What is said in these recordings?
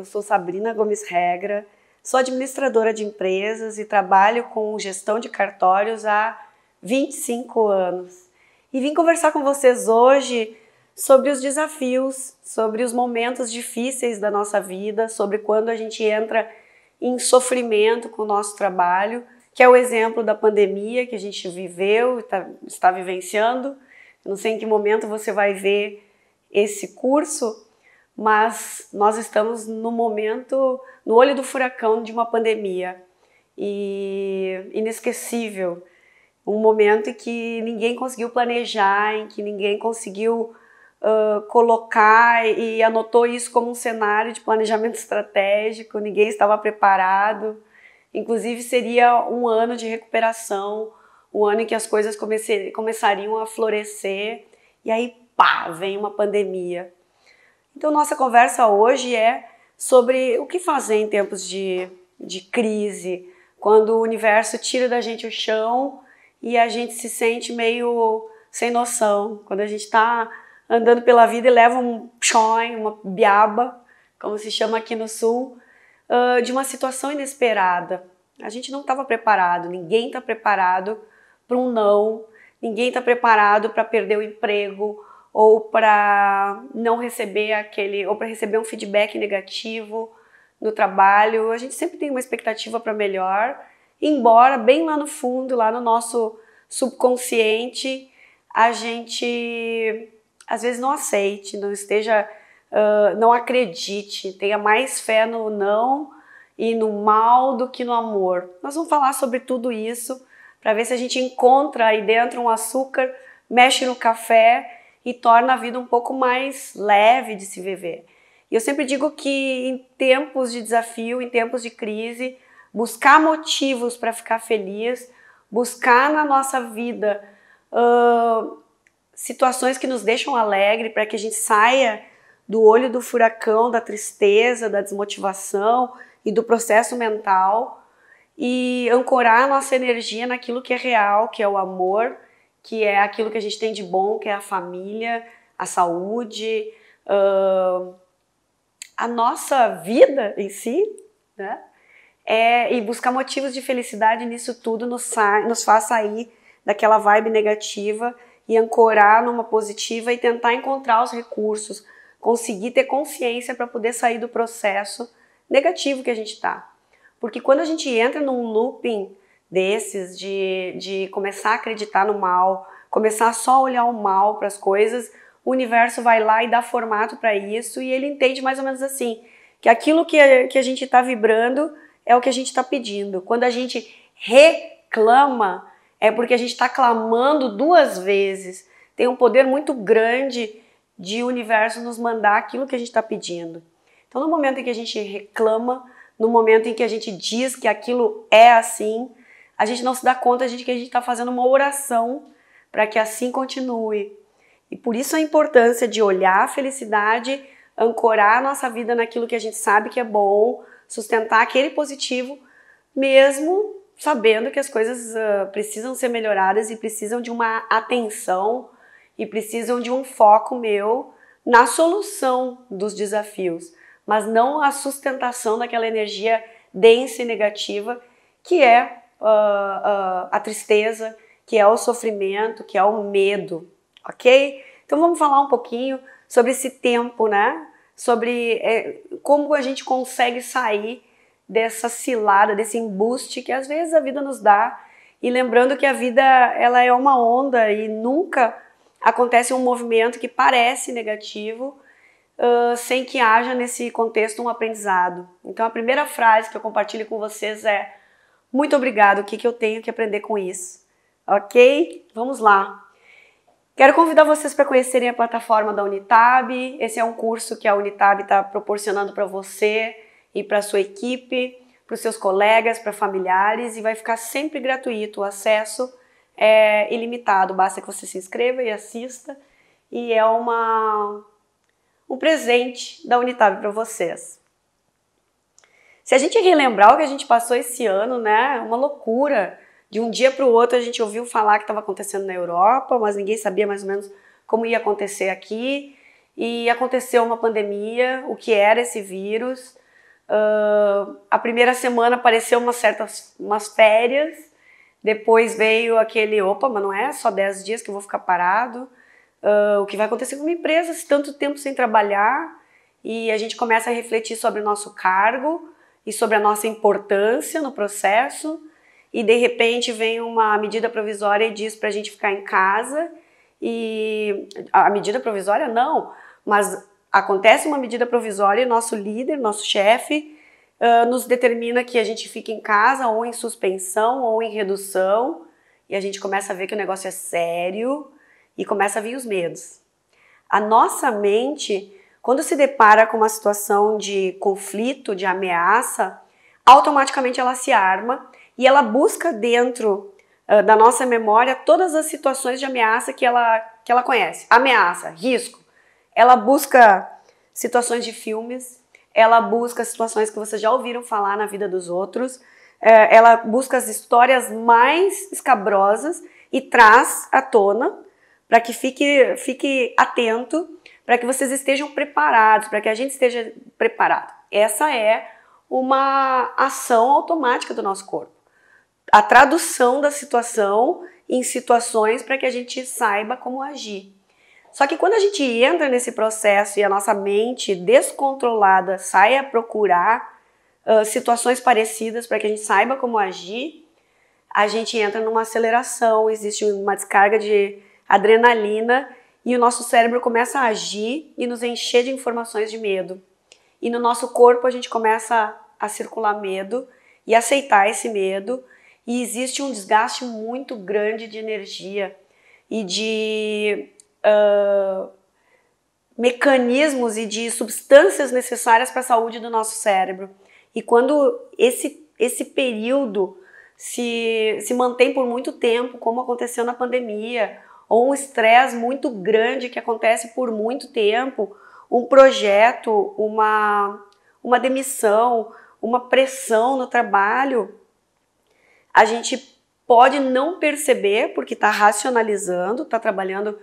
eu sou Sabrina Gomes Regra, sou administradora de empresas e trabalho com gestão de cartórios há 25 anos. E vim conversar com vocês hoje sobre os desafios, sobre os momentos difíceis da nossa vida, sobre quando a gente entra em sofrimento com o nosso trabalho, que é o exemplo da pandemia que a gente viveu e está vivenciando. Não sei em que momento você vai ver esse curso, mas nós estamos no momento, no olho do furacão de uma pandemia e inesquecível, um momento em que ninguém conseguiu planejar, em que ninguém conseguiu colocar e anotou isso como um cenário de planejamento estratégico, ninguém estava preparado. Inclusive seria um ano de recuperação, um ano em que as coisas começariam a florescer e aí pá, vem uma pandemia. Então nossa conversa hoje é sobre o que fazer em tempos de crise, quando o universo tira da gente o chão e a gente se sente meio sem noção, quando a gente está andando pela vida e leva um pchói, uma biaba, como se chama aqui no sul, de uma situação inesperada. A gente não estava preparado, ninguém está preparado para um não, ninguém está preparado para perder o emprego ou para não receber ou para receber um feedback negativo no trabalho. A gente sempre tem uma expectativa para melhor, embora bem lá no fundo, lá no nosso subconsciente, a gente às vezes não aceite, não esteja, não acredite, tenha mais fé no não e no mal do que no amor. Nós vamos falar sobre tudo isso para ver se a gente encontra aí dentro um açúcar, mexe no café e torna a vida um pouco mais leve de se viver. E eu sempre digo que em tempos de desafio, em tempos de crise, buscar motivos para ficar feliz, buscar na nossa vida situações que nos deixam alegre para que a gente saia do olho do furacão, da tristeza, da desmotivação e do processo mental e ancorar a nossa energia naquilo que é real, que é o amor, que é aquilo que a gente tem de bom, que é a família, a saúde, a nossa vida em si, né? E buscar motivos de felicidade nisso tudo nos faz sair daquela vibe negativa e ancorar numa positiva e tentar encontrar os recursos, conseguir ter consciência para poder sair do processo negativo que a gente está. Porque quando a gente entra num looping desses de começar a acreditar no mal, começar só a olhar o mal para as coisas, o universo vai lá e dá formato para isso e ele entende mais ou menos assim, que aquilo que a gente está vibrando é o que a gente está pedindo. Quando a gente reclama, é porque a gente está clamando duas vezes. Tem um poder muito grande de o universo nos mandar aquilo que a gente está pedindo. Então, no momento em que a gente reclama, no momento em que a gente diz que aquilo é assim, a gente não se dá conta de que a gente está fazendo uma oração para que assim continue. E por isso a importância de olhar a felicidade, ancorar a nossa vida naquilo que a gente sabe que é bom, sustentar aquele positivo, mesmo sabendo que as coisas precisam ser melhoradas e precisam de uma atenção e precisam de um foco meu na solução dos desafios, mas não a sustentação daquela energia densa e negativa que é a tristeza, que é o sofrimento, que é o medo, ok? Então vamos falar um pouquinho sobre esse tempo, né? Sobre como a gente consegue sair dessa cilada, desse embuste que às vezes a vida nos dá. E lembrando que a vida ela é uma onda e nunca acontece um movimento que parece negativo sem que haja nesse contexto um aprendizado. Então a primeira frase que eu compartilho com vocês é: muito obrigado, o que eu tenho que aprender com isso? Ok? Vamos lá. Quero convidar vocês para conhecerem a plataforma da Unitab. Esse é um curso que a Unitab está proporcionando para você e para a sua equipe, para os seus colegas, para familiares, e vai ficar sempre gratuito. O acesso é ilimitado, basta que você se inscreva e assista, e é um presente da Unitab para vocês. Se a gente relembrar o que a gente passou esse ano, né, uma loucura. De um dia para o outro a gente ouviu falar que estava acontecendo na Europa, mas ninguém sabia mais ou menos como ia acontecer aqui. E aconteceu uma pandemia, o que era esse vírus. A primeira semana apareceu umas férias, depois veio aquele, opa, mas não é só 10 dias que eu vou ficar parado. O que vai acontecer com uma empresa se tanto tempo sem trabalhar? E a gente começa a refletir sobre o nosso cargo e sobre a nossa importância no processo. E de repente vem uma medida provisória e diz para a gente ficar em casa. E a medida provisória não, mas acontece uma medida provisória e nosso líder, nosso chefe, nos determina que a gente fique em casa ou em suspensão ou em redução. E a gente começa a ver que o negócio é sério e começa a vir os medos. A nossa mente, quando se depara com uma situação de conflito, de ameaça, automaticamente ela se arma e ela busca dentro da nossa memória todas as situações de ameaça que ela conhece. Ameaça, risco. Ela busca situações de filmes, ela busca situações que vocês já ouviram falar na vida dos outros, ela busca as histórias mais escabrosas e traz à tona para que fique atento, para que vocês estejam preparados, para que a gente esteja preparado. Essa é uma ação automática do nosso corpo. A tradução da situação em situações para que a gente saiba como agir. Só que quando a gente entra nesse processo e a nossa mente descontrolada sai a procurar situações parecidas para que a gente saiba como agir, a gente entra numa aceleração, existe uma descarga de adrenalina e o nosso cérebro começa a agir e nos encher de informações de medo. E no nosso corpo a gente começa a circular medo e aceitar esse medo. E existe um desgaste muito grande de energia e de mecanismos e de substâncias necessárias para a saúde do nosso cérebro. E quando esse período se mantém por muito tempo, como aconteceu na pandemia, ou um estresse muito grande que acontece por muito tempo, um projeto, uma demissão, uma pressão no trabalho, a gente pode não perceber, porque está racionalizando, está trabalhando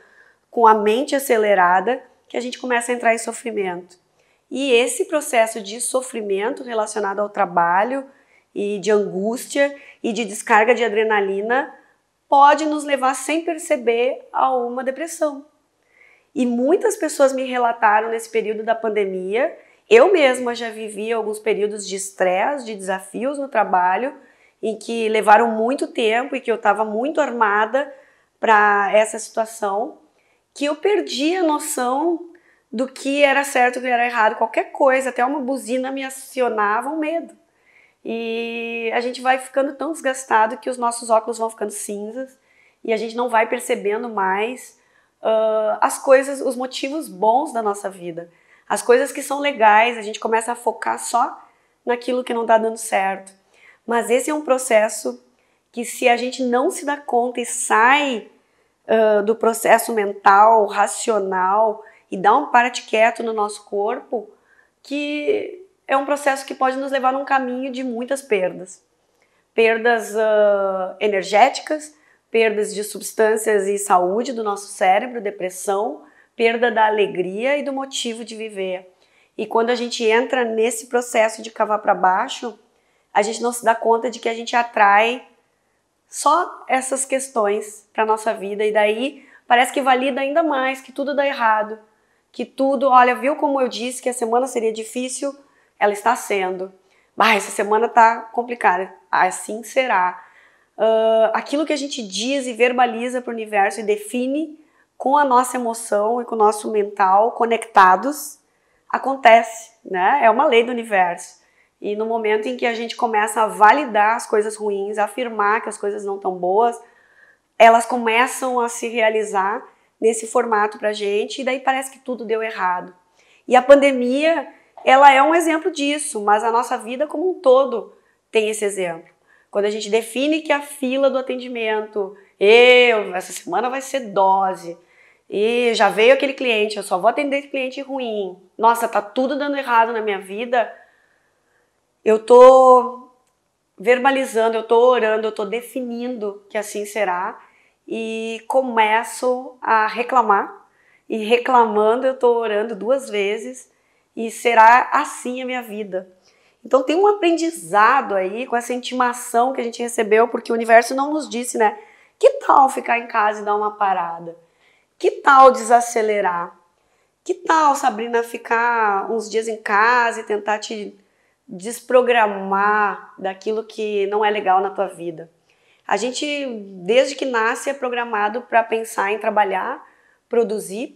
com a mente acelerada, que a gente começa a entrar em sofrimento. E esse processo de sofrimento relacionado ao trabalho e de angústia e de descarga de adrenalina pode nos levar sem perceber a uma depressão. E muitas pessoas me relataram nesse período da pandemia, eu mesma já vivi alguns períodos de estresse, de desafios no trabalho, em que levaram muito tempo e que eu estava muito armada para essa situação, que eu perdi a noção do que era certo e o que era errado. Qualquer coisa, até uma buzina me acionava um medo. E a gente vai ficando tão desgastado que os nossos óculos vão ficando cinzas e a gente não vai percebendo mais as coisas, os motivos bons da nossa vida. As coisas que são legais, a gente começa a focar só naquilo que não está dando certo. Mas esse é um processo que, se a gente não se dá conta e sai do processo mental, racional e dá um parte quieto no nosso corpo, que é um processo que pode nos levar num caminho de muitas perdas. Perdas energéticas, perdas de substâncias e saúde do nosso cérebro, depressão, perda da alegria e do motivo de viver. E quando a gente entra nesse processo de cavar para baixo, a gente não se dá conta de que a gente atrai só essas questões para a nossa vida e daí parece que valida ainda mais, que tudo dá errado, que tudo, olha, viu como eu disse que a semana seria difícil? Ela está sendo. Essa semana está complicada, assim será. Aquilo que a gente diz e verbaliza para o universo e define com a nossa emoção e com o nosso mental conectados, acontece, né? É uma lei do universo. E no momento em que a gente começa a validar as coisas ruins, a afirmar que as coisas não estão boas, elas começam a se realizar nesse formato pra gente e daí parece que tudo deu errado. E a pandemia, ela é um exemplo disso, mas a nossa vida como um todo tem esse exemplo. Quando a gente define que a fila do atendimento, essa semana vai ser dose, e já veio aquele cliente, eu só vou atender cliente ruim, nossa, tá tudo dando errado na minha vida, eu tô verbalizando, eu tô orando, eu tô definindo que assim será e começo a reclamar. E reclamando eu tô orando 2 vezes e será assim a minha vida. Então tem um aprendizado aí com essa intimação que a gente recebeu, porque o universo não nos disse, né? Que tal ficar em casa e dar uma parada? Que tal desacelerar? Que tal, Sabrina, ficar uns dias em casa e tentar te desprogramar daquilo que não é legal na tua vida? A gente, desde que nasce, é programado para pensar em trabalhar, produzir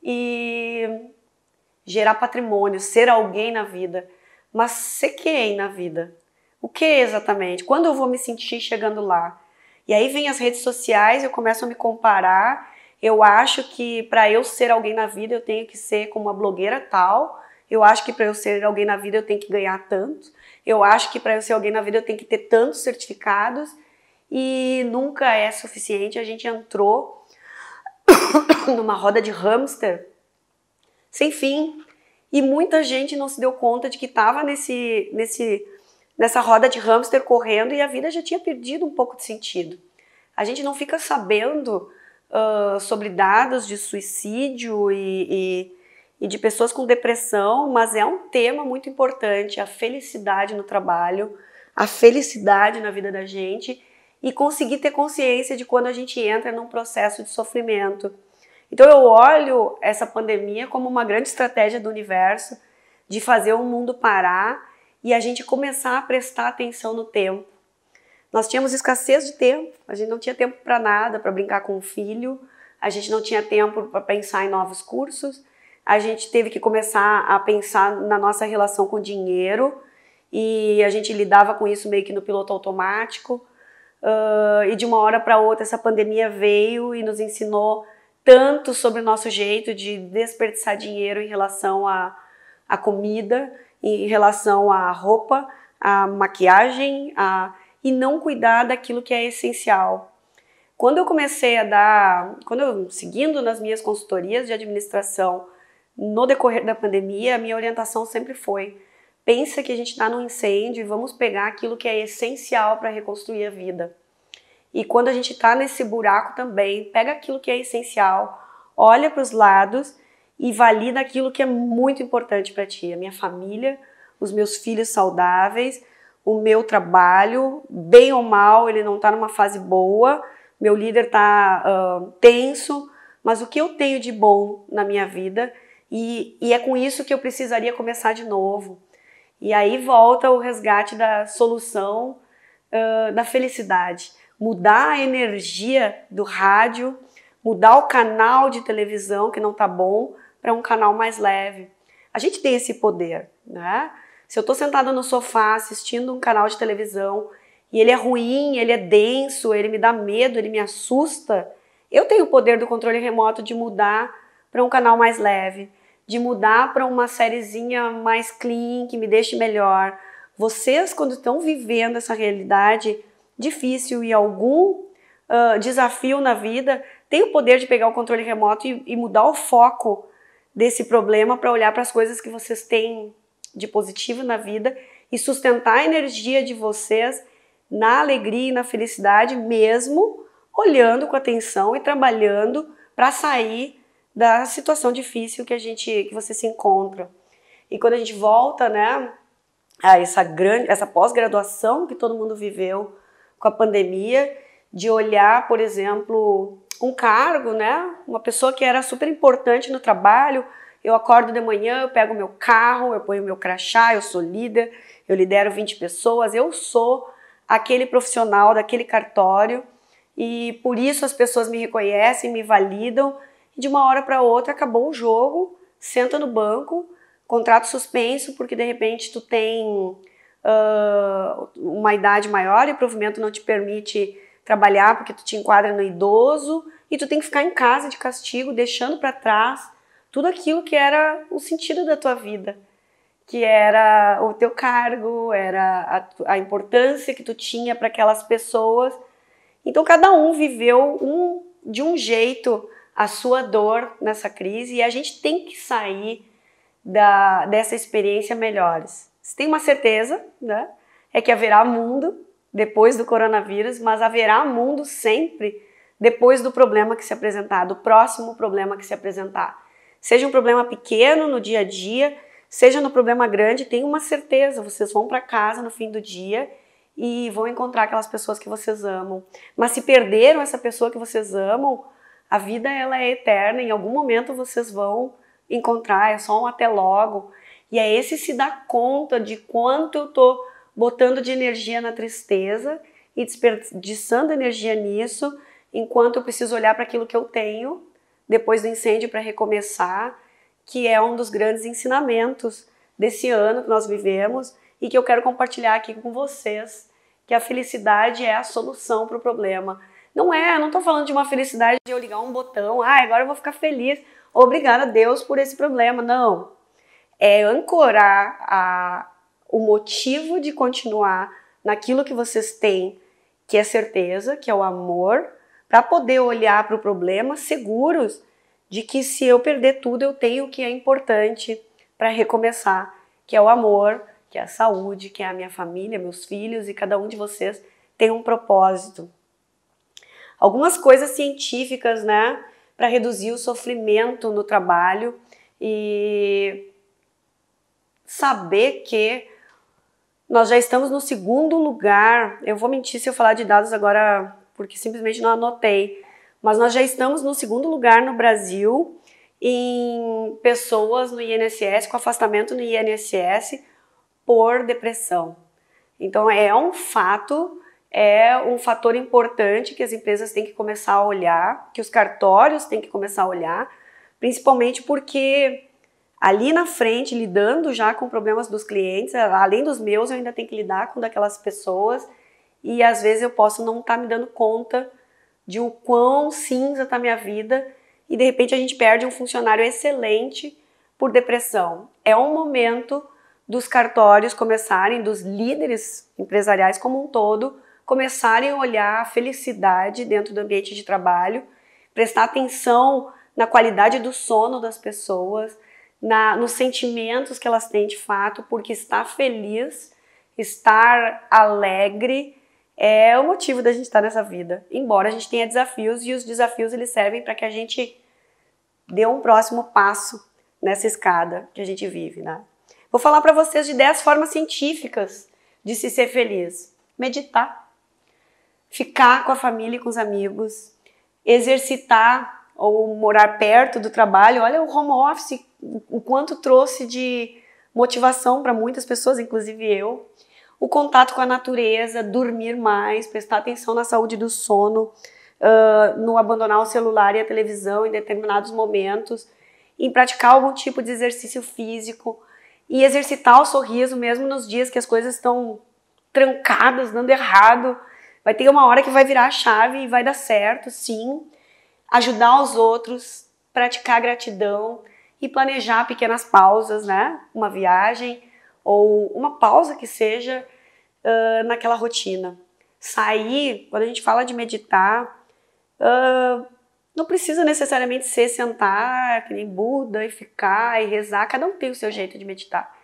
e gerar patrimônio, ser alguém na vida. Mas ser quem na vida? O que exatamente? Quando eu vou me sentir chegando lá? E aí vem as redes sociais, eu começo a me comparar. Eu acho que para eu ser alguém na vida eu tenho que ser como uma blogueira tal. Eu acho que para eu ser alguém na vida eu tenho que ganhar tanto. Eu acho que para eu ser alguém na vida eu tenho que ter tantos certificados. E nunca é suficiente. A gente entrou numa roda de hamster sem fim. E muita gente não se deu conta de que estava nessa roda de hamster correndo e a vida já tinha perdido um pouco de sentido. A gente não fica sabendo sobre dados de suicídio e de pessoas com depressão, mas é um tema muito importante, a felicidade no trabalho, a felicidade na vida da gente e conseguir ter consciência de quando a gente entra num processo de sofrimento. Então eu olho essa pandemia como uma grande estratégia do universo de fazer o mundo parar e a gente começar a prestar atenção no tempo. Nós tínhamos escassez de tempo, a gente não tinha tempo para nada, para brincar com o filho, a gente não tinha tempo para pensar em novos cursos, a gente teve que começar a pensar na nossa relação com o dinheiro e a gente lidava com isso meio que no piloto automático. E de uma hora para outra essa pandemia veio e nos ensinou tanto sobre o nosso jeito de desperdiçar dinheiro em relação à comida, em relação à roupa, à maquiagem, e não cuidar daquilo que é essencial. Quando eu comecei seguindo nas minhas consultorias de administração, no decorrer da pandemia, a minha orientação sempre foi: pensa que a gente está num incêndio e vamos pegar aquilo que é essencial para reconstruir a vida. E quando a gente está nesse buraco também, pega aquilo que é essencial, olha para os lados e valida aquilo que é muito importante para ti. A minha família, os meus filhos saudáveis, o meu trabalho, bem ou mal, ele não está numa fase boa, meu líder está tenso, mas o que eu tenho de bom na minha vida e é com isso que eu precisaria começar de novo. E aí volta o resgate da solução da felicidade. Mudar a energia do rádio, mudar o canal de televisão que não está bom para um canal mais leve. A gente tem esse poder, né? Se eu estou sentada no sofá assistindo um canal de televisão e ele é ruim, ele é denso, ele me dá medo, ele me assusta, eu tenho o poder do controle remoto de mudar para um canal mais leve, de mudar para uma sériezinha mais clean, que me deixe melhor. Vocês, quando estão vivendo essa realidade difícil e algum desafio na vida, tem o poder de pegar o controle remoto e mudar o foco desse problema para olhar para as coisas que vocês têm de positivo na vida e sustentar a energia de vocês na alegria e na felicidade, mesmo olhando com atenção e trabalhando para sair da situação difícil que você se encontra. E quando a gente volta, né, a essa pós-graduação que todo mundo viveu com a pandemia, de olhar, por exemplo, um cargo, né? Uma pessoa que era super importante no trabalho, eu acordo de manhã, eu pego meu carro, eu ponho meu crachá, eu sou líder, eu lidero 20 pessoas, eu sou aquele profissional daquele cartório e por isso as pessoas me reconhecem, me validam e de uma hora para outra acabou o jogo, senta no banco, contrato suspenso porque de repente tu tem uma idade maior e o provimento não te permite trabalhar porque tu te enquadra no idoso e tu tem que ficar em casa de castigo, deixando para trás tudo aquilo que era o sentido da tua vida, que era o teu cargo, era a importância que tu tinha para aquelas pessoas. Então cada um viveu de um jeito a sua dor nessa crise e a gente tem que sair dessa experiência melhores. Se tem uma certeza, né, é que haverá mundo depois do coronavírus, mas haverá mundo sempre depois do problema que se apresentar, do próximo problema que se apresentar. Seja um problema pequeno no dia a dia, seja no problema grande, tenha uma certeza, vocês vão para casa no fim do dia e vão encontrar aquelas pessoas que vocês amam. Mas se perderam essa pessoa que vocês amam, a vida ela é eterna, em algum momento vocês vão encontrar, é só um até logo. E é esse se dar conta de quanto eu tô botando de energia na tristeza e desperdiçando energia nisso, enquanto eu preciso olhar para aquilo que eu tenho depois do incêndio para recomeçar, que é um dos grandes ensinamentos desse ano que nós vivemos e que eu quero compartilhar aqui com vocês, que a felicidade é a solução para o problema. Eu não estou falando de uma felicidade de eu ligar um botão, agora eu vou ficar feliz, obrigada a Deus por esse problema, não. É ancorar o motivo de continuar naquilo que vocês têm, que é certeza, que é o amor, para poder olhar para o problema seguros de que se eu perder tudo, eu tenho o que é importante para recomeçar, que é o amor, que é a saúde, que é a minha família, meus filhos, e cada um de vocês tem um propósito. Algumas coisas científicas, né, para reduzir o sofrimento no trabalho e saber que nós já estamos no segundo lugar. Eu vou mentir se eu falar de dados agora, porque simplesmente não anotei. Mas nós já estamos no segundo lugar no Brasil em pessoas no INSS, com afastamento no INSS por depressão. Então é um fator importante que as empresas têm que começar a olhar, que os cartórios têm que começar a olhar, principalmente porque ali na frente, lidando já com problemas dos clientes, além dos meus, eu ainda tenho que lidar com daquelas pessoas e às vezes eu posso não estar me dando conta de o quão cinza está a minha vida e de repente a gente perde um funcionário excelente por depressão. É um momento dos cartórios começarem, dos líderes empresariais como um todo, começarem a olhar a felicidade dentro do ambiente de trabalho, prestar atenção na qualidade do sono das pessoas, nos sentimentos que elas têm de fato, porque estar feliz, estar alegre é o motivo da gente estar nessa vida. Embora a gente tenha desafios e os desafios eles servem para que a gente dê um próximo passo nessa escada que a gente vive, né? Vou falar para vocês de 10 formas científicas de se ser feliz. Meditar, ficar com a família e com os amigos, exercitar ou morar perto do trabalho. Olha o home office, o quanto trouxe de motivação para muitas pessoas, inclusive eu. O contato com a natureza, dormir mais, prestar atenção na saúde do sono, no abandonar o celular e a televisão em determinados momentos, em praticar algum tipo de exercício físico e exercitar o sorriso mesmo nos dias que as coisas estão trancadas, dando errado. Vai ter uma hora que vai virar a chave e vai dar certo, sim. Ajudar os outros, praticar gratidão e planejar pequenas pausas, né? Uma viagem ou uma pausa que seja naquela rotina. Sair, quando a gente fala de meditar, não precisa necessariamente ser sentar que nem Buda e ficar e rezar, cada um tem o seu jeito de meditar.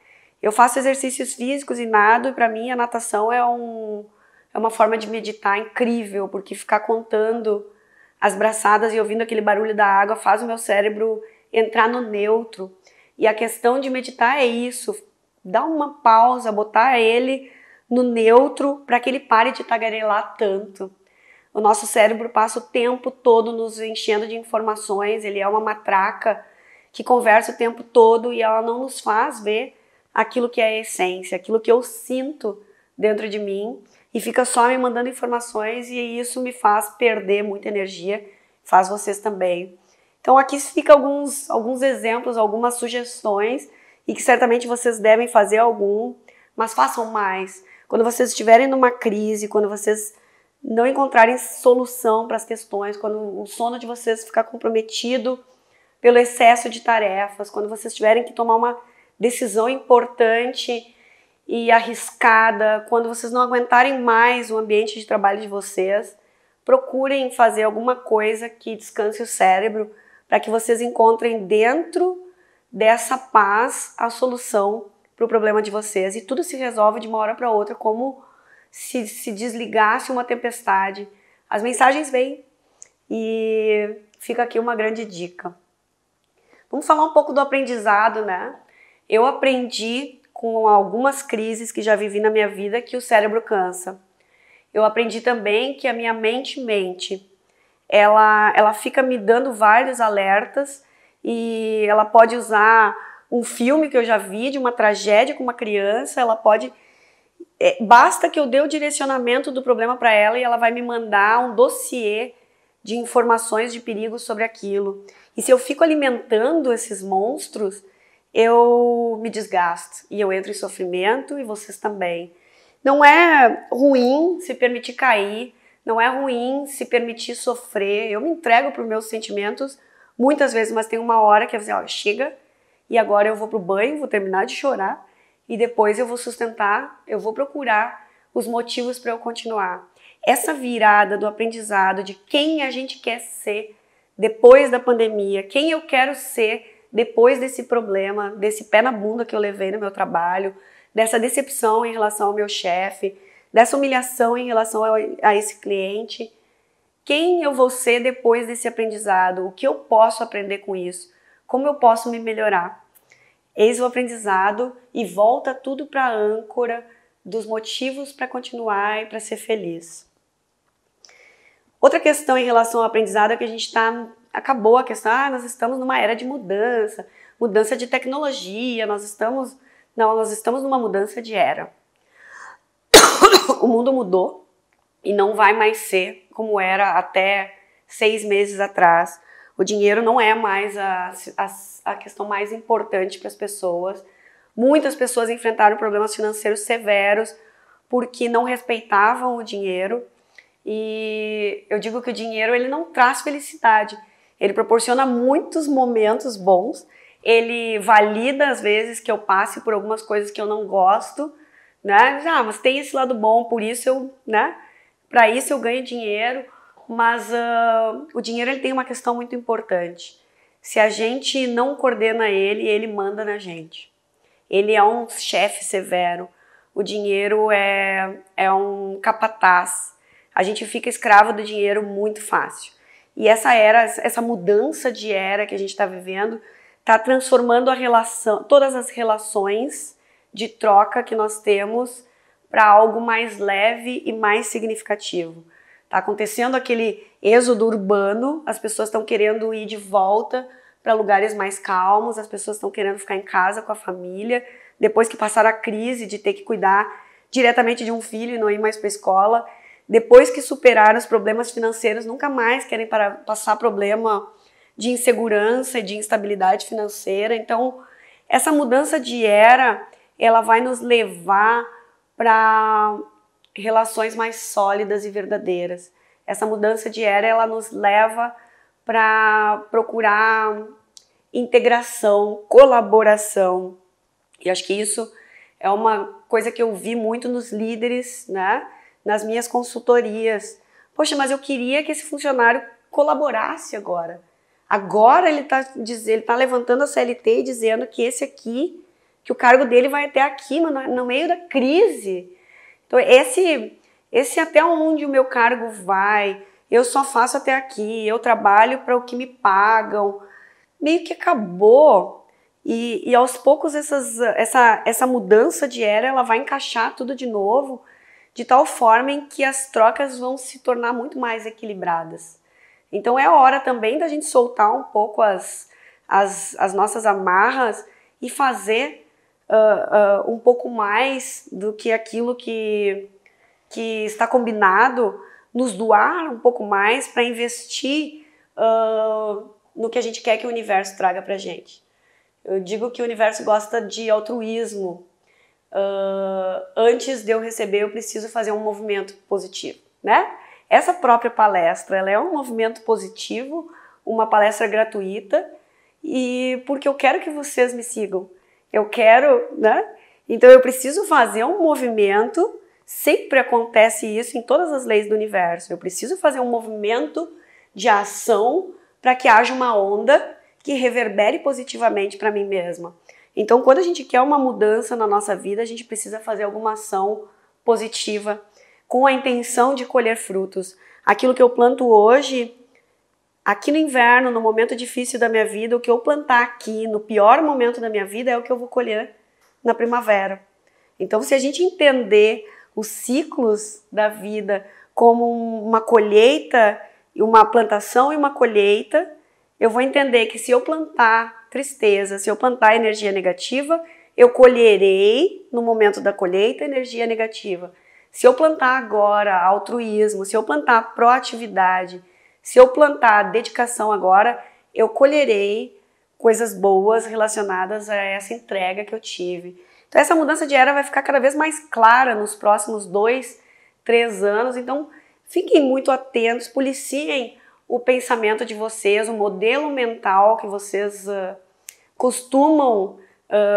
Eu faço exercícios físicos e nado, e para mim a natação é uma forma de meditar incrível, porque ficar contando as braçadas e ouvindo aquele barulho da água faz o meu cérebro entrar no neutro. E a questão de meditar é isso, dar uma pausa, botar ele no neutro para que ele pare de tagarelar tanto. O nosso cérebro passa o tempo todo nos enchendo de informações, ele é uma matraca que conversa o tempo todo e ela não nos faz ver aquilo que é a essência, aquilo que eu sinto dentro de mim e fica só me mandando informações e isso me faz perder muita energia, faz vocês também. Então aqui fica alguns exemplos, algumas sugestões e que certamente vocês devem fazer algum, mas façam mais. Quando vocês estiverem numa crise, quando vocês não encontrarem solução para as questões, quando o sono de vocês ficar comprometido pelo excesso de tarefas, quando vocês tiverem que tomar uma decisão importante e arriscada, quando vocês não aguentarem mais o ambiente de trabalho de vocês, procurem fazer alguma coisa que descanse o cérebro para que vocês encontrem dentro dessa paz a solução para o problema de vocês. E tudo se resolve de uma hora para outra, como se desligasse uma tempestade. As mensagens vêm e fica aqui uma grande dica. Vamos falar um pouco do aprendizado, né? Eu aprendi com algumas crises que já vivi na minha vida que o cérebro cansa. Eu aprendi também que a minha mente mente. Ela fica me dando vários alertas e ela pode usar um filme que eu já vi de uma tragédia com uma criança, ela pode... basta que eu dê o direcionamento do problema para ela e ela vai me mandar um dossiê de informações de perigo sobre aquilo. E se eu fico alimentando esses monstros, eu me desgasto e eu entro em sofrimento e vocês também. Não é ruim se permitir cair, não é ruim se permitir sofrer. Eu me entrego para os meus sentimentos muitas vezes, mas tem uma hora que eu vou dizer, ó, chega e agora eu vou pro banho, vou terminar de chorar e depois eu vou sustentar, eu vou procurar os motivos para eu continuar. Essa virada do aprendizado de quem a gente quer ser depois da pandemia, quem eu quero ser depois desse problema, desse pé na bunda que eu levei no meu trabalho, dessa decepção em relação ao meu chefe, dessa humilhação em relação a esse cliente. Quem eu vou ser depois desse aprendizado? O que eu posso aprender com isso? Como eu posso me melhorar? Eis o aprendizado e volta tudo para a âncora dos motivos para continuar e para ser feliz. Outra questão em relação ao aprendizado é que a gente acabou a questão, nós estamos numa era de mudança, mudança de tecnologia, nós estamos numa mudança de era. O mundo mudou e não vai mais ser como era até 6 meses atrás. O dinheiro não é mais a questão mais importante para as pessoas. Muitas pessoas enfrentaram problemas financeiros severos porque não respeitavam o dinheiro. E eu digo que o dinheiro ele não traz felicidade. Ele proporciona muitos momentos bons. Ele valida às vezes que eu passe por algumas coisas que eu não gosto, né? Mas tem esse lado bom, por isso para isso eu ganho dinheiro. Mas o dinheiro ele tem uma questão muito importante. Se a gente não coordena ele, ele manda na gente. Ele é um chefe severo. O dinheiro é um capataz. A gente fica escravo do dinheiro muito fácil. E essa mudança de era que a gente está vivendo, está transformando todas as relações de troca que nós temos para algo mais leve e mais significativo. Está acontecendo aquele êxodo urbano, as pessoas estão querendo ir de volta para lugares mais calmos, as pessoas estão querendo ficar em casa com a família, depois que passaram a crise de ter que cuidar diretamente de um filho e não ir mais para a escola, depois que superaram os problemas financeiros, nunca mais querem passar problema de insegurança e de instabilidade financeira. Então, essa mudança de era, ela vai nos levar para relações mais sólidas e verdadeiras. Essa mudança de era, ela nos leva para procurar integração, colaboração. E acho que isso é uma coisa que eu vi muito nos líderes, né? Nas minhas consultorias. Poxa, mas eu queria que esse funcionário colaborasse agora. Agora ele tá levantando a CLT e dizendo que que o cargo dele vai até aqui, no meio da crise. Então, esse até onde o meu cargo vai, eu só faço até aqui, eu trabalho para o que me pagam. Meio que acabou. E aos poucos essa mudança de era, ela vai encaixar tudo de novo, de tal forma em que as trocas vão se tornar muito mais equilibradas. Então é hora também da gente soltar um pouco as nossas amarras e fazer um pouco mais do que aquilo que está combinado, nos doar um pouco mais para investir no que a gente quer que o universo traga para a gente. Eu digo que o universo gosta de altruísmo. Antes de eu receber, eu preciso fazer um movimento positivo, né? Essa própria palestra, ela é um movimento positivo, uma palestra gratuita, e porque eu quero que vocês me sigam. Eu quero, né? Então eu preciso fazer um movimento, sempre acontece isso em todas as leis do universo. Eu preciso fazer um movimento de ação para que haja uma onda que reverbere positivamente para mim mesma. Então, quando a gente quer uma mudança na nossa vida, a gente precisa fazer alguma ação positiva com a intenção de colher frutos. Aquilo que eu planto hoje, aqui no inverno, no momento difícil da minha vida, o que eu plantar aqui, no pior momento da minha vida, é o que eu vou colher na primavera. Então, se a gente entender os ciclos da vida como uma colheita, uma plantação e uma colheita, eu vou entender que se eu plantar tristeza, se eu plantar energia negativa, eu colherei no momento da colheita energia negativa. Se eu plantar agora altruísmo, se eu plantar proatividade, se eu plantar dedicação agora, eu colherei coisas boas relacionadas a essa entrega que eu tive. Então essa mudança de era vai ficar cada vez mais clara nos próximos 2, 3 anos. Então fiquem muito atentos, policiem o pensamento de vocês, o modelo mental que vocês costumam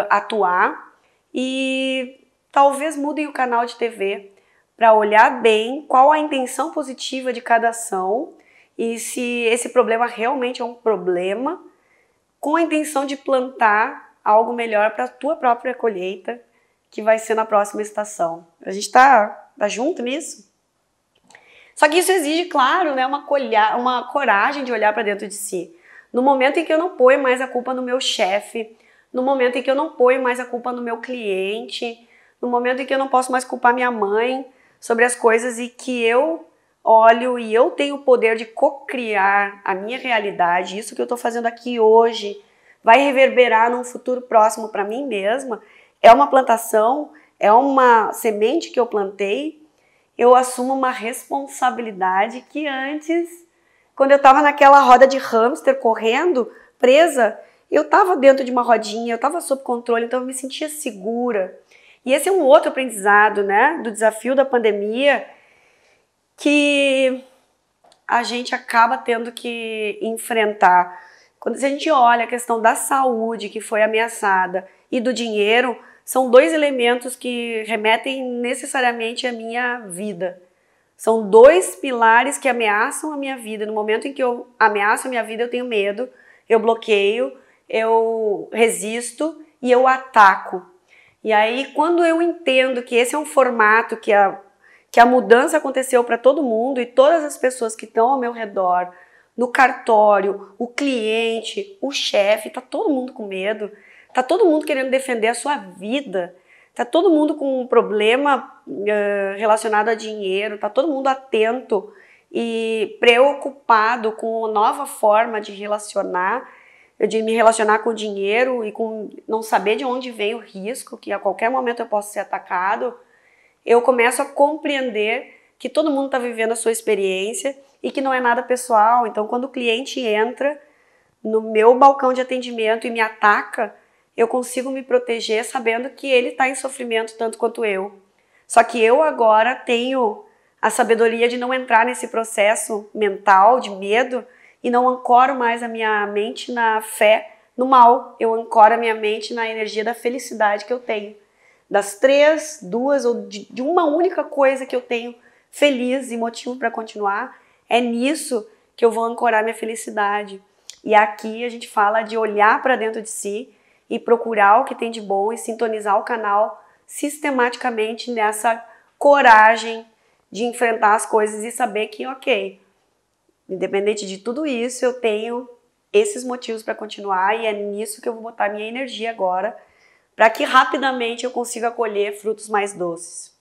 atuar e talvez mudem o canal de TV para olhar bem qual a intenção positiva de cada ação e se esse problema realmente é um problema, com a intenção de plantar algo melhor para a tua própria colheita, que vai ser na próxima estação. A gente tá junto nisso? Só que isso exige, claro, né, uma coragem de olhar para dentro de si. No momento em que eu não ponho mais a culpa no meu chefe, no momento em que eu não ponho mais a culpa no meu cliente, no momento em que eu não posso mais culpar minha mãe sobre as coisas e que eu olho e eu tenho o poder de co-criar a minha realidade, isso que eu estou fazendo aqui hoje vai reverberar num futuro próximo para mim mesma, é uma plantação, é uma semente que eu plantei, eu assumo uma responsabilidade que antes, quando eu estava naquela roda de hamster correndo, presa, eu estava dentro de uma rodinha, eu estava sob controle, então eu me sentia segura. E esse é um outro aprendizado, né, do desafio da pandemia, que a gente acaba tendo que enfrentar. Quando a gente olha a questão da saúde que foi ameaçada e do dinheiro, são 2 elementos que remetem necessariamente à minha vida. São 2 pilares que ameaçam a minha vida. No momento em que eu ameaço a minha vida, eu tenho medo, eu bloqueio, eu resisto e eu ataco. E aí, quando eu entendo que esse é um formato que a mudança aconteceu para todo mundo e todas as pessoas que estão ao meu redor, no cartório, o cliente, o chefe, tá todo mundo com medo, tá todo mundo querendo defender a sua vida, tá todo mundo com um problema relacionado a dinheiro, tá todo mundo atento e preocupado com a nova forma de me relacionar com o dinheiro e com não saber de onde vem o risco, que a qualquer momento eu posso ser atacado. Eu começo a compreender que todo mundo está vivendo a sua experiência e que não é nada pessoal. Então, quando o cliente entra no meu balcão de atendimento e me ataca, eu consigo me proteger sabendo que ele está em sofrimento tanto quanto eu. Só que eu agora tenho a sabedoria de não entrar nesse processo mental de medo e não ancoro mais a minha mente na fé no mal. Eu ancoro a minha mente na energia da felicidade que eu tenho. Das 3, 2 ou de uma única coisa que eu tenho feliz e motivo para continuar, é nisso que eu vou ancorar minha felicidade. E aqui a gente fala de olhar para dentro de si e procurar o que tem de bom e sintonizar o canal sistematicamente nessa coragem de enfrentar as coisas e saber que, ok, independente de tudo isso, eu tenho esses motivos para continuar e é nisso que eu vou botar minha energia agora, para que rapidamente eu consiga colher frutos mais doces.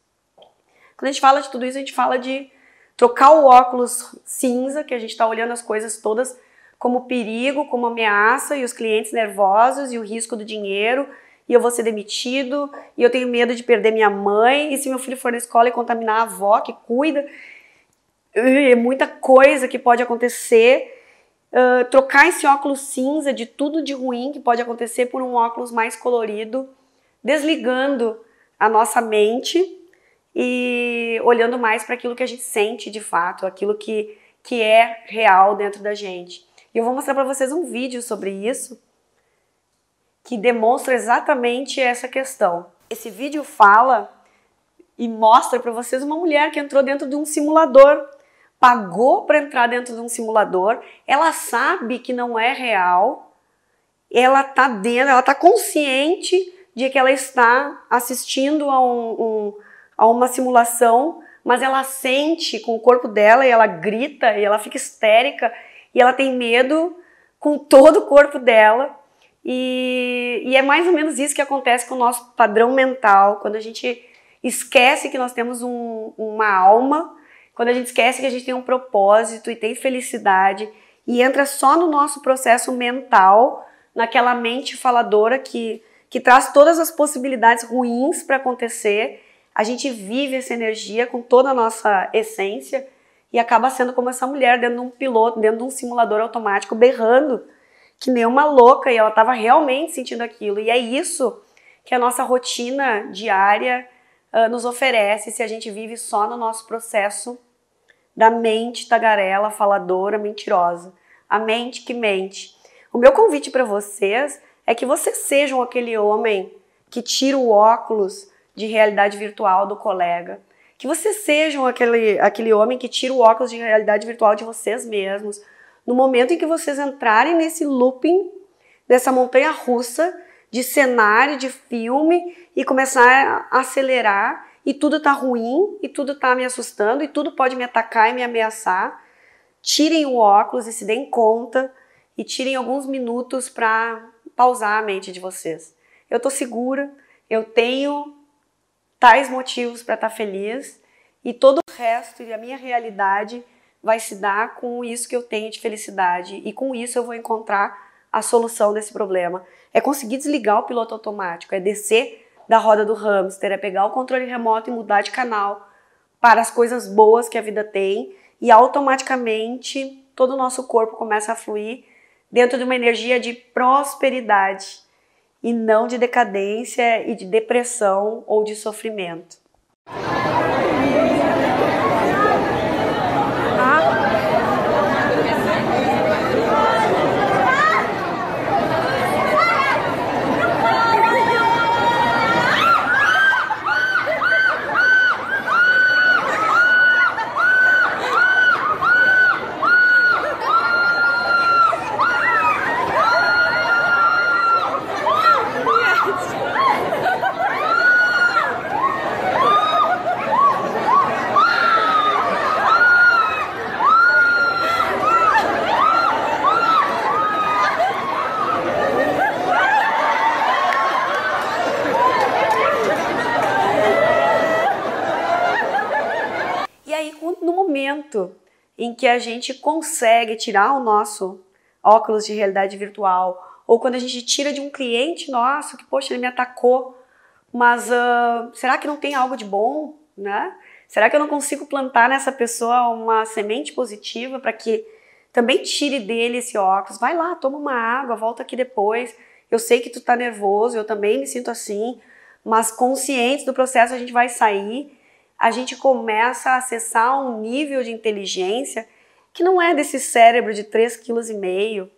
Quando a gente fala de tudo isso, a gente fala de trocar o óculos cinza, que a gente está olhando as coisas todas como perigo, como ameaça, e os clientes nervosos, e o risco do dinheiro, e eu vou ser demitido, e eu tenho medo de perder minha mãe, e se meu filho for na escola e contaminar a avó que cuida, é muita coisa que pode acontecer. Trocar esse óculos cinza de tudo de ruim que pode acontecer por um óculos mais colorido, desligando a nossa mente e olhando mais para aquilo que a gente sente de fato, aquilo que é real dentro da gente. E eu vou mostrar para vocês um vídeo sobre isso que demonstra exatamente essa questão. Esse vídeo fala e mostra para vocês uma mulher que entrou dentro de um simulador, pagou para entrar dentro de um simulador, ela sabe que não é real, ela tá dentro, ela tá consciente de que ela está assistindo a uma simulação, mas ela sente com o corpo dela e ela grita e ela fica histérica e ela tem medo com todo o corpo dela. E é mais ou menos isso que acontece com o nosso padrão mental, quando a gente esquece que nós temos uma alma, quando a gente esquece que a gente tem um propósito e tem felicidade, e entra só no nosso processo mental, naquela mente faladora que traz todas as possibilidades ruins para acontecer. A gente vive essa energia com toda a nossa essência e acaba sendo como essa mulher dentro de um piloto, dentro de um simulador automático, berrando que nem uma louca, e ela estava realmente sentindo aquilo. E é isso que a nossa rotina diária nos oferece se a gente vive só no nosso processo da mente tagarela, faladora, mentirosa. A mente que mente. O meu convite para vocês é que vocês sejam aquele homem que tira o óculos de realidade virtual do colega. Que vocês sejam aquele homem que tira o óculos de realidade virtual de vocês mesmos. No momento em que vocês entrarem nesse looping, nessa montanha russa de cenário, de filme, e começar a acelerar, e tudo tá ruim, e tudo tá me assustando, e tudo pode me atacar e me ameaçar, tirem o óculos e se deem conta, e tirem alguns minutos para pausar a mente de vocês. Eu tô segura, eu tenho tais motivos para estar feliz, e todo o resto e a minha realidade vai se dar com isso que eu tenho de felicidade, e com isso eu vou encontrar a solução desse problema. É conseguir desligar o piloto automático, é descer da roda do hamster, é pegar o controle remoto e mudar de canal para as coisas boas que a vida tem, e automaticamente todo o nosso corpo começa a fluir dentro de uma energia de prosperidade e não de decadência e de depressão ou de sofrimento. No momento em que a gente consegue tirar o nosso óculos de realidade virtual, ou quando a gente tira de um cliente nosso que, poxa, ele me atacou, mas será que não tem algo de bom, né? Será que eu não consigo plantar nessa pessoa uma semente positiva para que também tire dele esse óculos? Vai lá, toma uma água, volta aqui depois. Eu sei que tu tá nervoso, eu também me sinto assim, mas consciente do processo a gente vai sair. A gente começa a acessar um nível de inteligência que não é desse cérebro de 3,5 kg,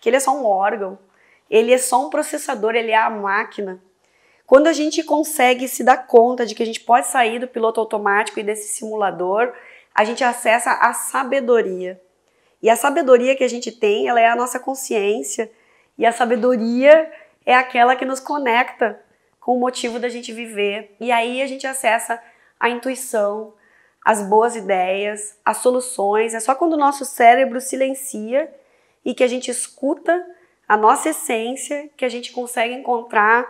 que ele é só um órgão, ele é só um processador, ele é a máquina. Quando a gente consegue se dar conta de que a gente pode sair do piloto automático e desse simulador, a gente acessa a sabedoria. E a sabedoria que a gente tem, ela é a nossa consciência, e a sabedoria é aquela que nos conecta com o motivo da gente viver. E aí a gente acessa a intuição, as boas ideias, as soluções. É só quando o nosso cérebro silencia e que a gente escuta a nossa essência que a gente consegue encontrar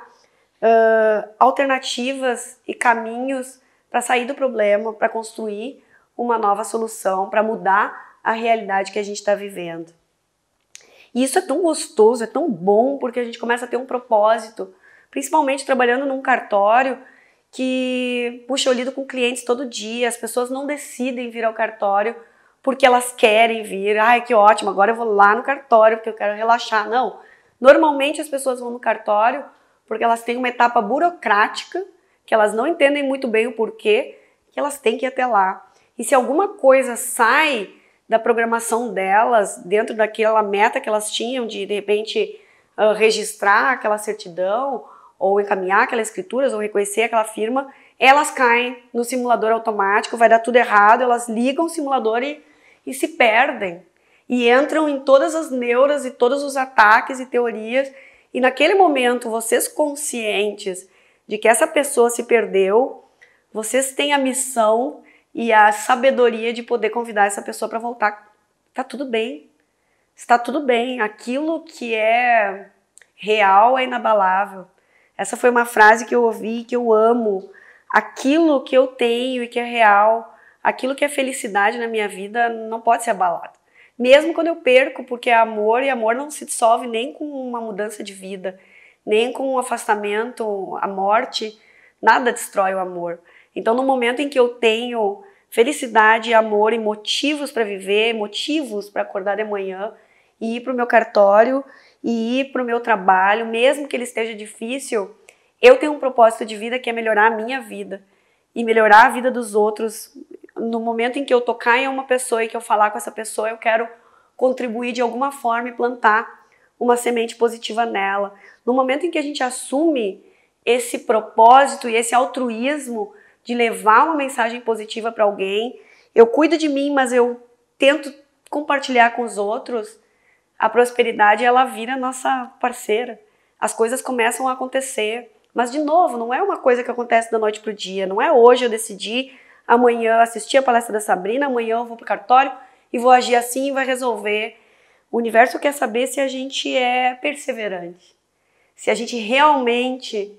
alternativas e caminhos para sair do problema, para construir uma nova solução, para mudar a realidade que a gente está vivendo. E isso é tão gostoso, é tão bom, porque a gente começa a ter um propósito, principalmente trabalhando num cartório que, puxa, eu lido com clientes todo dia, as pessoas não decidem vir ao cartório porque elas querem vir. Ai, que ótimo, agora eu vou lá no cartório porque eu quero relaxar. Não, normalmente as pessoas vão no cartório porque elas têm uma etapa burocrática, que elas não entendem muito bem o porquê, que elas têm que ir até lá. E se alguma coisa sai da programação delas, dentro daquela meta que elas tinham de repente, registrar aquela certidão, ou encaminhar aquelas escrituras, ou reconhecer aquela firma, elas caem no simulador automático, vai dar tudo errado, elas ligam o simulador e se perdem. E entram em todas as neuras e todos os ataques e teorias, e naquele momento, vocês conscientes de que essa pessoa se perdeu, vocês têm a missão e a sabedoria de poder convidar essa pessoa para voltar. Tá tudo bem. está tudo bem. Aquilo que é real é inabalável. Essa foi uma frase que eu ouvi, que eu amo. Aquilo que eu tenho e que é real, aquilo que é felicidade na minha vida não pode ser abalado. Mesmo quando eu perco, porque é amor, e amor não se dissolve nem com uma mudança de vida, nem com um afastamento, a morte, nada destrói o amor. Então, no momento em que eu tenho felicidade, amor e motivos para viver, motivos para acordar de manhã e ir para o meu cartório e ir para o meu trabalho, mesmo que ele esteja difícil, eu tenho um propósito de vida que é melhorar a minha vida e melhorar a vida dos outros. No momento em que eu tocar em uma pessoa e que eu falar com essa pessoa, eu quero contribuir de alguma forma e plantar uma semente positiva nela. No momento em que a gente assume esse propósito e esse altruísmo de levar uma mensagem positiva para alguém, eu cuido de mim, mas eu tento compartilhar com os outros, a prosperidade ela vira nossa parceira. As coisas começam a acontecer. Mas, de novo, não é uma coisa que acontece da noite para o dia. Não é hoje eu decidi, amanhã assistir a palestra da Sabrina, amanhã eu vou para o cartório e vou agir assim e vai resolver. O universo quer saber se a gente é perseverante. Se a gente realmente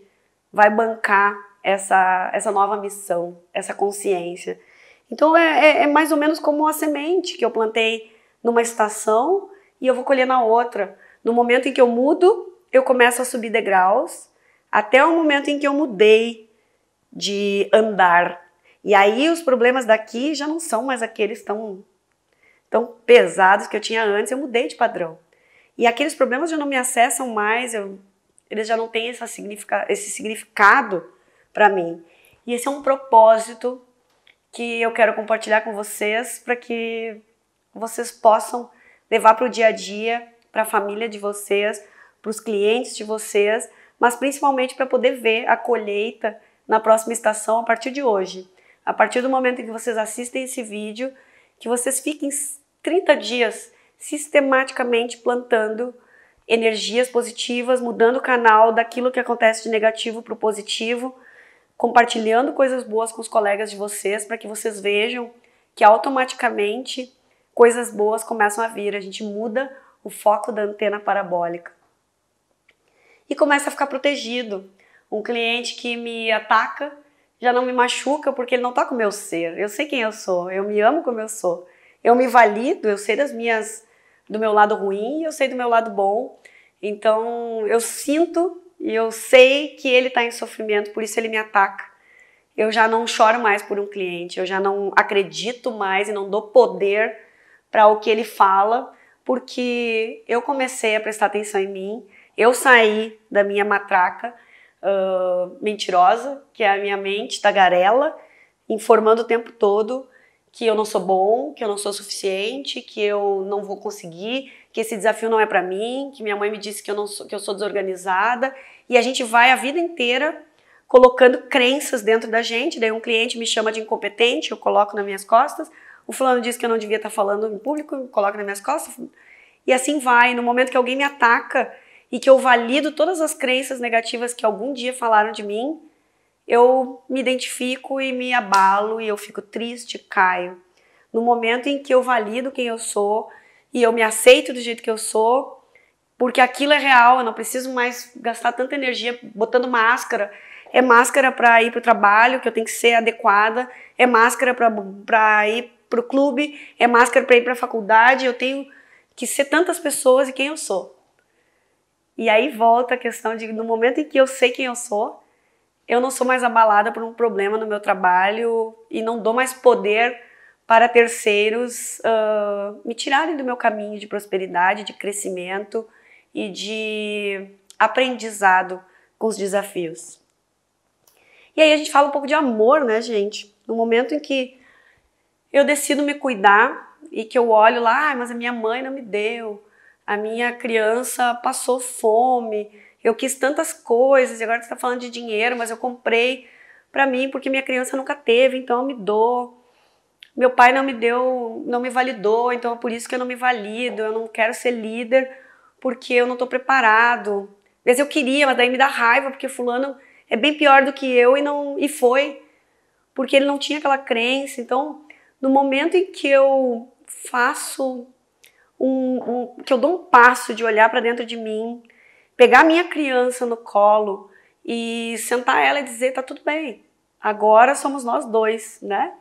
vai bancar essa nova missão, essa consciência. Então, é mais ou menos como uma semente que eu plantei numa estação e eu vou colher na outra. No momento em que eu mudo, eu começo a subir degraus, até o momento em que eu mudei de andar. E aí os problemas daqui já não são mais aqueles tão pesados que eu tinha antes, eu mudei de padrão. E aqueles problemas já não me acessam mais, eles já não têm esse significado para mim. E esse é um propósito que eu quero compartilhar com vocês para que vocês possam levar para o dia a dia, para a família de vocês, para os clientes de vocês, mas principalmente para poder ver a colheita na próxima estação a partir de hoje. A partir do momento em que vocês assistem esse vídeo, que vocês fiquem 30 dias sistematicamente plantando energias positivas, mudando o canal daquilo que acontece de negativo para o positivo, compartilhando coisas boas com os colegas de vocês, para que vocês vejam que automaticamente coisas boas começam a vir. A gente muda o foco da antena parabólica. E começa a ficar protegido. Um cliente que me ataca já não me machuca porque ele não está com o meu ser. Eu sei quem eu sou, eu me amo como eu sou. Eu me valido, eu sei do meu lado ruim e eu sei do meu lado bom. Então eu sinto e eu sei que ele está em sofrimento, por isso ele me ataca. Eu já não choro mais por um cliente, eu já não acredito mais e não dou poder para o que ele fala, porque eu comecei a prestar atenção em mim. Eu saí da minha matraca mentirosa, que é a minha mente tagarela, informando o tempo todo que eu não sou bom, que eu não sou suficiente, que eu não vou conseguir, que esse desafio não é para mim, que minha mãe me disse que eu sou desorganizada. E a gente vai a vida inteira colocando crenças dentro da gente. Daí um cliente me chama de incompetente, eu coloco nas minhas costas. O fulano disse que eu não devia estar falando em público, eu coloco nas minhas costas. E assim vai. No momento que alguém me ataca e que eu valido todas as crenças negativas que algum dia falaram de mim, eu me identifico e me abalo e eu fico triste, caio. No momento em que eu valido quem eu sou e eu me aceito do jeito que eu sou, porque aquilo é real, eu não preciso mais gastar tanta energia botando máscara. É máscara para ir para o trabalho, que eu tenho que ser adequada, é máscara para ir para o clube, é máscara para ir para a faculdade, eu tenho que ser tantas pessoas e quem eu sou. E aí volta a questão de, no momento em que eu sei quem eu sou, eu não sou mais abalada por um problema no meu trabalho e não dou mais poder para terceiros me tirarem do meu caminho de prosperidade, de crescimento e de aprendizado com os desafios. E aí a gente fala um pouco de amor, né, gente? No momento em que eu decido me cuidar e que eu olho lá, mas a minha mãe não me deu, a minha criança passou fome, eu quis tantas coisas e agora você está falando de dinheiro, mas eu comprei para mim porque minha criança nunca teve, então eu me dou. Meu pai não me deu, não me validou, então é por isso que eu não me valido, eu não quero ser líder porque eu não estou preparado. Às vezes eu queria, mas daí me dá raiva porque fulano é bem pior do que eu e foi, porque ele não tinha aquela crença. Então, no momento em que eu faço que eu dou um passo de olhar para dentro de mim, pegar minha criança no colo e sentar ela e dizer, tá tudo bem, agora somos nós dois, né?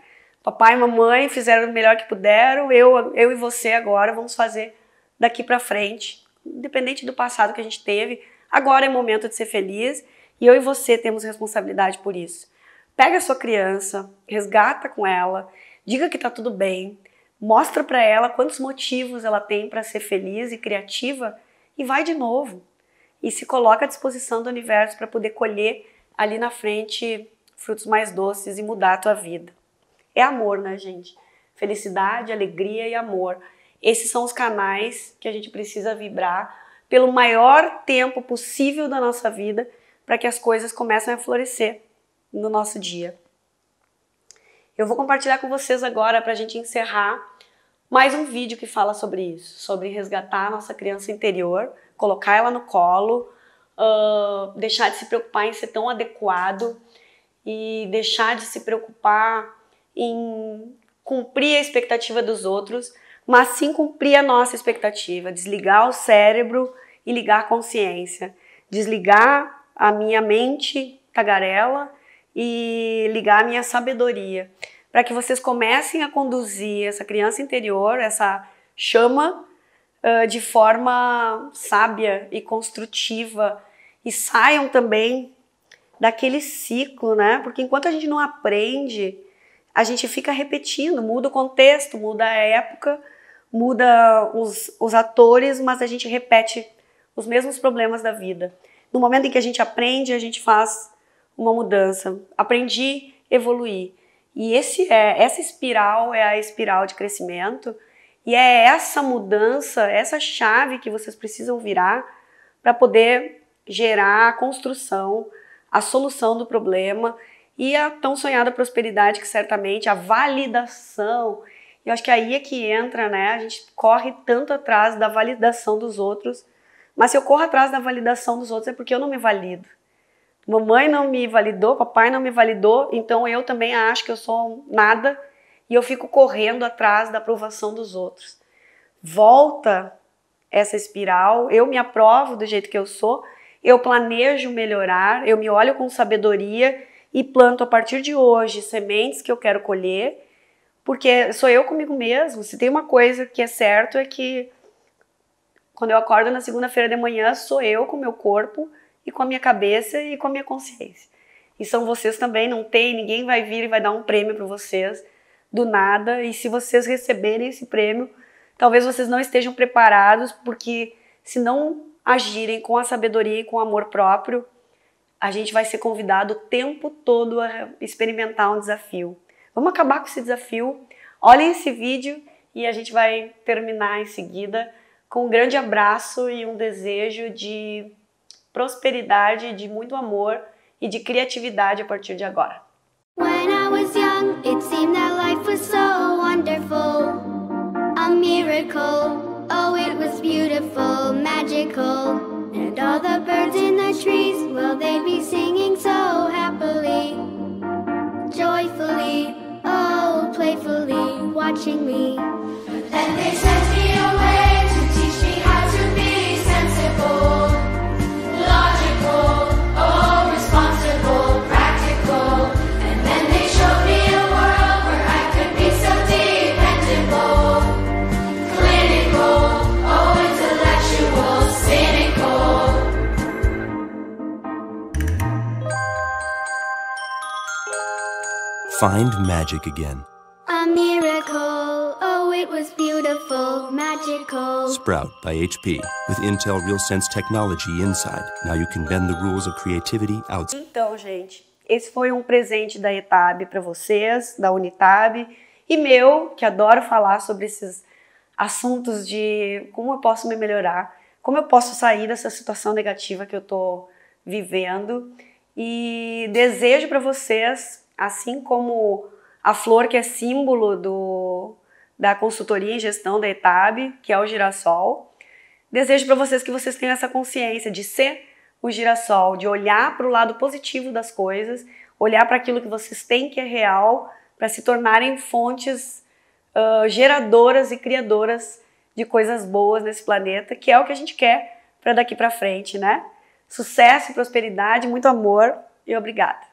Papai e mamãe fizeram o melhor que puderam, eu e você agora vamos fazer daqui para frente, independente do passado que a gente teve, agora é momento de ser feliz e eu e você temos responsabilidade por isso. Pega a sua criança, resgata com ela, diga que tá tudo bem, mostra para ela quantos motivos ela tem para ser feliz e criativa e vai de novo. E se coloca à disposição do universo para poder colher ali na frente frutos mais doces e mudar a tua vida. É amor, né, gente? Felicidade, alegria e amor. Esses são os canais que a gente precisa vibrar pelo maior tempo possível da nossa vida para que as coisas comecem a florescer no nosso dia. Eu vou compartilhar com vocês agora para a gente encerrar mais um vídeo que fala sobre isso, sobre resgatar a nossa criança interior, colocar ela no colo, deixar de se preocupar em ser tão adequado e deixar de se preocupar em cumprir a expectativa dos outros, mas sim cumprir a nossa expectativa, desligar o cérebro e ligar a consciência, desligar a minha mente tagarela e ligar a minha sabedoria, para que vocês comecem a conduzir essa criança interior, essa chama, de forma sábia e construtiva e saiam também daquele ciclo, né? Porque enquanto a gente não aprende, a gente fica repetindo, muda o contexto, muda a época, muda os atores, mas a gente repete os mesmos problemas da vida. No momento em que a gente aprende, a gente faz uma mudança. Aprendi, evoluir. E essa espiral é a espiral de crescimento e é essa mudança, essa chave que vocês precisam virar para poder gerar a construção, a solução do problema e a tão sonhada prosperidade que certamente a validação, eu acho que aí é que entra, né? A gente corre tanto atrás da validação dos outros, mas se eu corro atrás da validação dos outros é porque eu não me valido. Mamãe não me validou, papai não me validou, então eu também acho que eu sou nada e eu fico correndo atrás da aprovação dos outros. Volta essa espiral, eu me aprovo do jeito que eu sou, eu planejo melhorar, eu me olho com sabedoria e planto a partir de hoje sementes que eu quero colher, porque sou eu comigo mesmo. Se tem uma coisa que é certo é que quando eu acordo na segunda-feira de manhã, sou eu com o meu corpo e com a minha cabeça e com a minha consciência. E são vocês também, não tem, ninguém vai vir e vai dar um prêmio para vocês do nada. E se vocês receberem esse prêmio, talvez vocês não estejam preparados, porque se não agirem com a sabedoria e com o amor próprio, a gente vai ser convidado o tempo todo a experimentar um desafio. Vamos acabar com esse desafio. Olhem esse vídeo e a gente vai terminar em seguida com um grande abraço e um desejo de prosperidade, de muito amor e de criatividade a partir de agora. When I was young, it seemed that life was so wonderful, a miracle. Oh, it was beautiful, magical. And all the birds in the trees, well, they'd be singing so happily, joyfully, oh, playfully, watching me. Then they sent me away to teach me how to be sensible, logical, oh, responsible, practical. And then they showed me a world where I could be so dependable, clinical, oh, intellectual, cynical. Find magic again. A miracle, oh, it was beautiful, magical. Sprout by HP. With Intel RealSense technology inside, now you can bend the rules of creativity outside. Então, gente, esse foi um presente da ETAB para vocês, da Unitab, e meu, que adoro falar sobre esses assuntos de como eu posso me melhorar, como eu posso sair dessa situação negativa que eu tô vivendo. E desejo para vocês, assim como a flor que é símbolo da consultoria em gestão da ETAB, que é o girassol, desejo para vocês que vocês tenham essa consciência de ser o girassol, de olhar para o lado positivo das coisas, olhar para aquilo que vocês têm que é real, para se tornarem fontes geradoras e criadoras de coisas boas nesse planeta, que é o que a gente quer para daqui para frente, né? Sucesso, prosperidade, muito amor e obrigada.